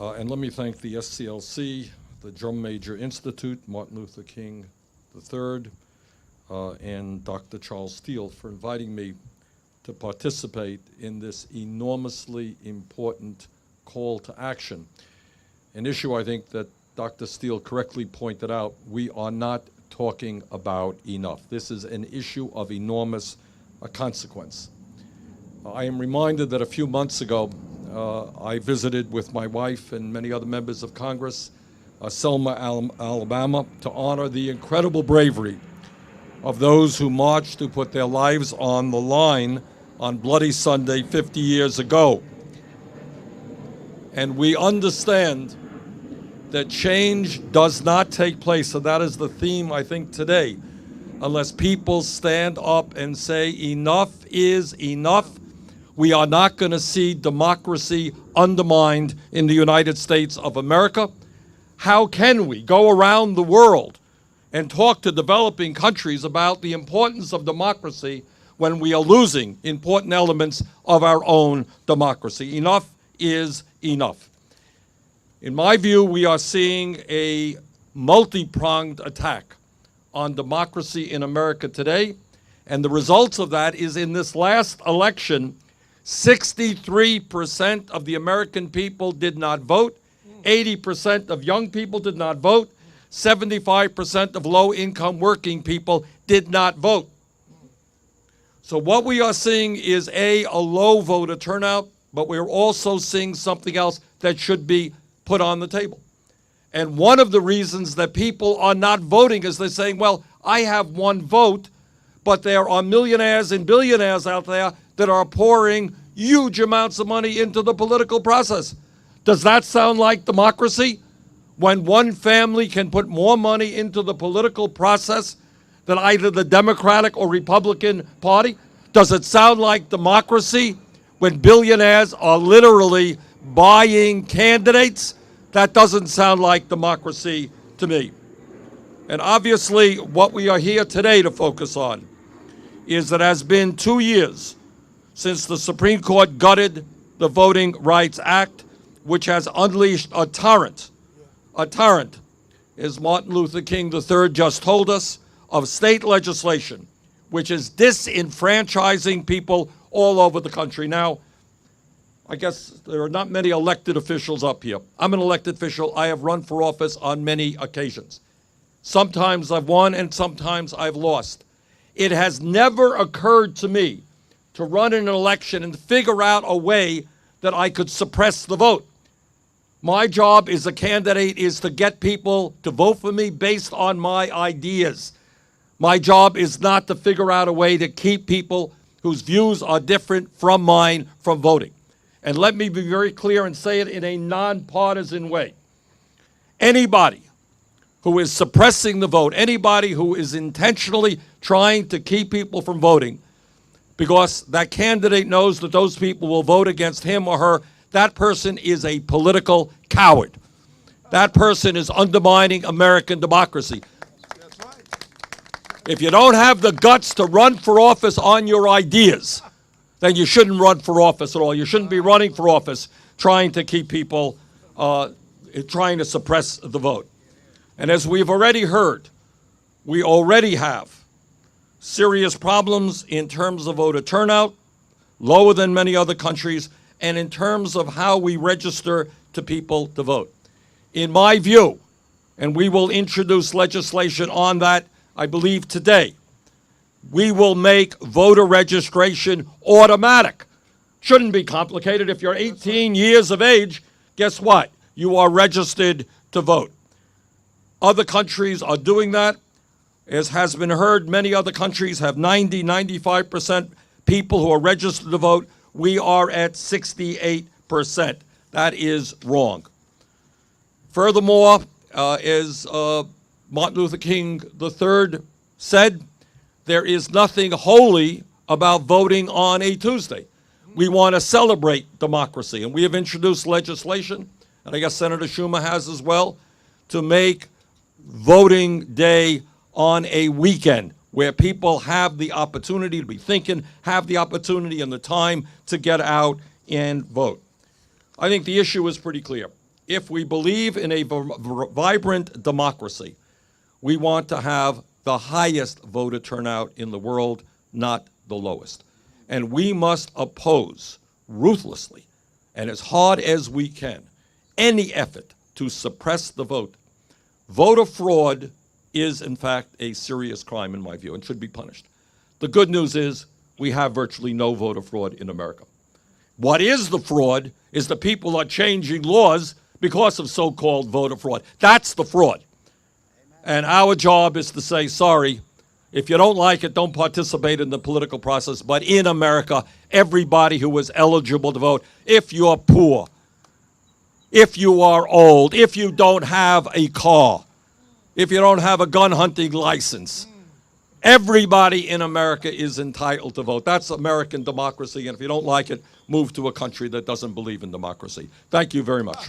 And let me thank the SCLC, the Drum Major Institute, Martin Luther King III, and Dr. Charles Steele for inviting me to participate in this enormously important call to action. An issue I think that Dr. Steele correctly pointed out, we are not talking about enough. This is an issue of enormous consequence. I am reminded that a few months ago, I visited with my wife and many other members of Congress, Selma, Alabama, to honor the incredible bravery of those who marched, who put their lives on the line on Bloody Sunday 50 years ago. And we understand that change does not take place, and that is the theme, I think, today, unless people stand up and say enough is enough. We are not going to see democracy undermined in the United States of America. How can we go around the world and talk to developing countries about the importance of democracy when we are losing important elements of our own democracy? Enough is enough. In my view, we are seeing a multi-pronged attack on democracy in America today, and the results of that is in this last election, 63% of the American people did not vote, 80% of young people did not vote, 75% of low-income working people did not vote. So what we are seeing is a low voter turnout, but we're also seeing something else that should be put on the table. And one of the reasons that people are not voting is they're saying, well, I have one vote, but there are millionaires and billionaires out there that are pouring huge amounts of money into the political process. Does that sound like democracy? When one family can put more money into the political process than either the Democratic or Republican Party? Does it sound like democracy when billionaires are literally buying candidates? That doesn't sound like democracy to me. And obviously, what we are here today to focus on is that it has been 2 years since the Supreme Court gutted the Voting Rights Act, which has unleashed a torrent, as Martin Luther King III just told us, of state legislation, which is disenfranchising people all over the country. Now, I guess there are not many elected officials up here. I'm an elected official. I have run for office on many occasions. Sometimes I've won and sometimes I've lost. It has never occurred to me to run an election and figure out a way that I could suppress the vote. My job as a candidate is to get people to vote for me based on my ideas. My job is not to figure out a way to keep people whose views are different from mine from voting. And let me be very clear and say it in a nonpartisan way. Anybody who is suppressing the vote, anybody who is intentionally trying to keep people from voting because that candidate knows that those people will vote against him or her, that person is a political coward. That person is undermining American democracy. That's right. If you don't have the guts to run for office on your ideas, then you shouldn't run for office at all. You shouldn't be running for office trying to keep people, trying to suppress the vote. And as we've already heard, we already have serious problems in terms of voter turnout, lower than many other countries, and in terms of how we register to people to vote. In my view, and we will introduce legislation on that, I believe today, we will make voter registration automatic. Shouldn't be complicated. If you're 18 years of age, guess what? You are registered to vote. Other countries are doing that. As has been heard, many other countries have 95% people who are registered to vote. We are at 68%. That is wrong. Furthermore, as Martin Luther King III said, there is nothing holy about voting on a Tuesday. We want to celebrate democracy, and we have introduced legislation, and I guess Senator Schumer has as well, to make voting day on a weekend where people have the opportunity to be thinking, have the opportunity and the time to get out and vote. I think the issue is pretty clear. if we believe in a vibrant democracy, we want to have the highest voter turnout in the world, not the lowest. And we must oppose ruthlessly and as hard as we can any effort to suppress the vote. Voter fraud is, in fact, a serious crime in my view and should be punished. The good news is we have virtually no voter fraud in America. What is the fraud is the people are changing laws because of so-called voter fraud. That's the fraud. And our job is to say, sorry, if you don't like it, don't participate in the political process. But in America, everybody who is eligible to vote, if you're poor, if you are old, if you don't have a car, if you don't have a gun hunting license, everybody in America is entitled to vote. That's American democracy, and if you don't like it, move to a country that doesn't believe in democracy. Thank you very much.